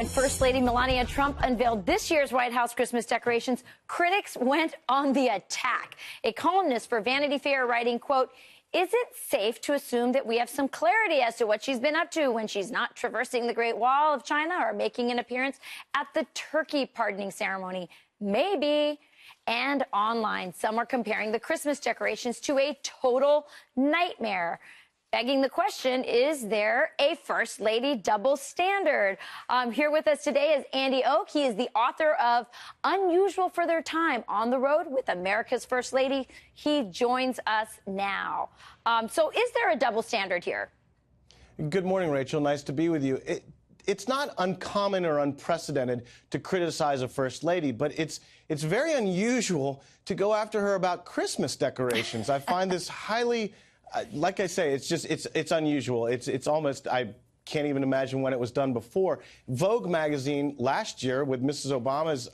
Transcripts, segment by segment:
And First Lady Melania Trump unveiled this year's White House Christmas decorations. Critics went on the attack. A columnist for Vanity Fair writing, quote, "Is it safe to assume that we have some clarity as to what she's been up to when she's not traversing the Great Wall of China or making an appearance at the turkey pardoning ceremony? Maybe." And online, some are comparing the Christmas decorations to a total nightmare. Begging the question, is there a First Lady double standard? Here with us today is Andy Oak. He is the author of Unusual for Their Time, On the Road with America's First Lady. He joins us now. So is there a double standard here? Good morning, Rachel. Nice to be with you. It's not uncommon or unprecedented to criticize a First Lady, but it's very unusual to go after her about Christmas decorations. I find this highly... like I say, it's unusual. It's almost, I can't even imagine when it was done before. Vogue magazine last year with Mrs. Obama's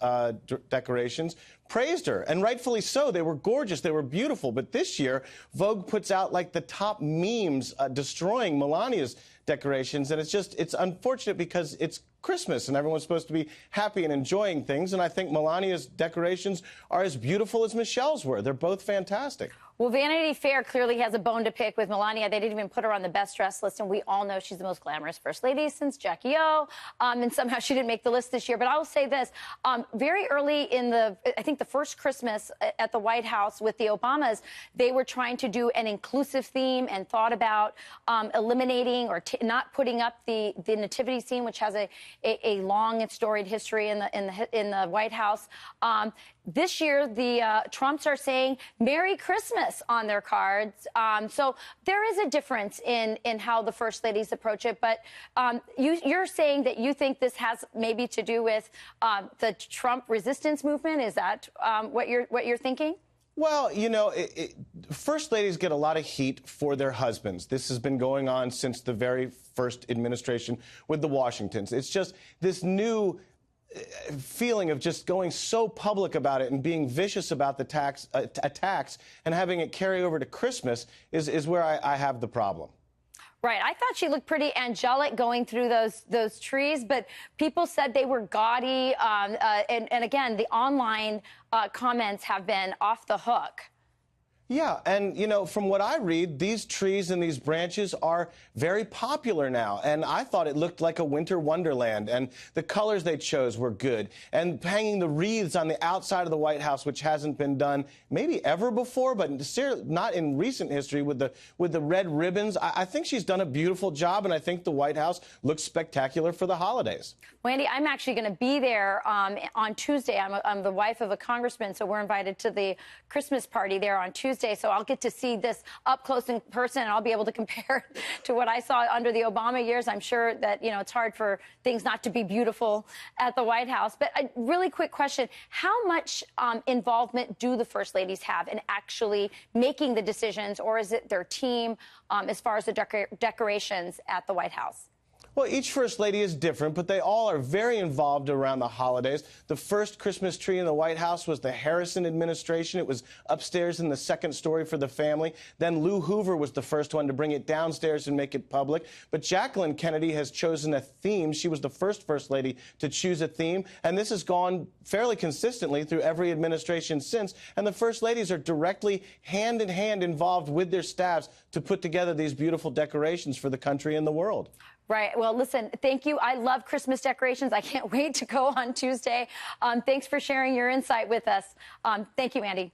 decorations praised her, and rightfully so. They were gorgeous. They were beautiful. But this year, Vogue puts out like the top memes destroying Melania's decorations, and it's unfortunate because it's Christmas and everyone's supposed to be happy and enjoying things, and I think Melania's decorations are as beautiful as Michelle's were. They're both fantastic. Well, Vanity Fair clearly has a bone to pick with Melania. They didn't even put her on the best dressed list, and we all know she's the most glamorous First Lady since Jackie O, and somehow she didn't make the list this year. But I will say this, very early in I think the first Christmas at the White House with the Obamas, they were trying to do an inclusive theme and thought about eliminating or not putting up the nativity scene, which has a long and storied history in the White House. This year, the Trumps are saying Merry Christmas on their cards. So there is a difference in how the First Ladies approach it. But you're saying that you think this has maybe to do with the Trump resistance movement. Is that what you're thinking? Well, you know, First Ladies get a lot of heat for their husbands. This has been going on since the very first administration with the Washingtons. It's just this new feeling of just going so public about it and being vicious about the attacks and having it carry over to Christmas is where I have the problem. Right. I thought she looked pretty angelic going through those trees, but people said they were gaudy. And again, the online comments have been off the hook. Yeah, and, you know, from what I read, these trees and these branches are very popular now, and I thought it looked like a winter wonderland, and the colors they chose were good, and hanging the wreaths on the outside of the White House, which hasn't been done maybe ever before, but not in recent history with the red ribbons. I think she's done a beautiful job, and I think the White House looks spectacular for the holidays. Wendy, I'm actually going to be there on Tuesday. I'm the wife of a congressman, so we're invited to the Christmas party there on Tuesday. So I'll get to see this up close in person, and I'll be able to compare it to what I saw under the Obama years. I'm sure that, you know, it's hard for things not to be beautiful at the White House. But a really quick question. How much involvement do the First Ladies have in actually making the decisions, or is it their team as far as the decorations at the White House? Well, each First Lady is different, but they all are very involved around the holidays. The first Christmas tree in the White House was the Harrison administration. It was upstairs in the second story for the family. Then Lou Hoover was the first one to bring it downstairs and make it public. But Jacqueline Kennedy has chosen a theme. She was the First Lady to choose a theme. And this has gone fairly consistently through every administration since. And the First Ladies are directly hand in hand involved with their staffs to put together these beautiful decorations for the country and the world. Right. Well, listen, thank you. I love Christmas decorations. I can't wait to go on Tuesday. Thanks for sharing your insight with us. Thank you, Andy.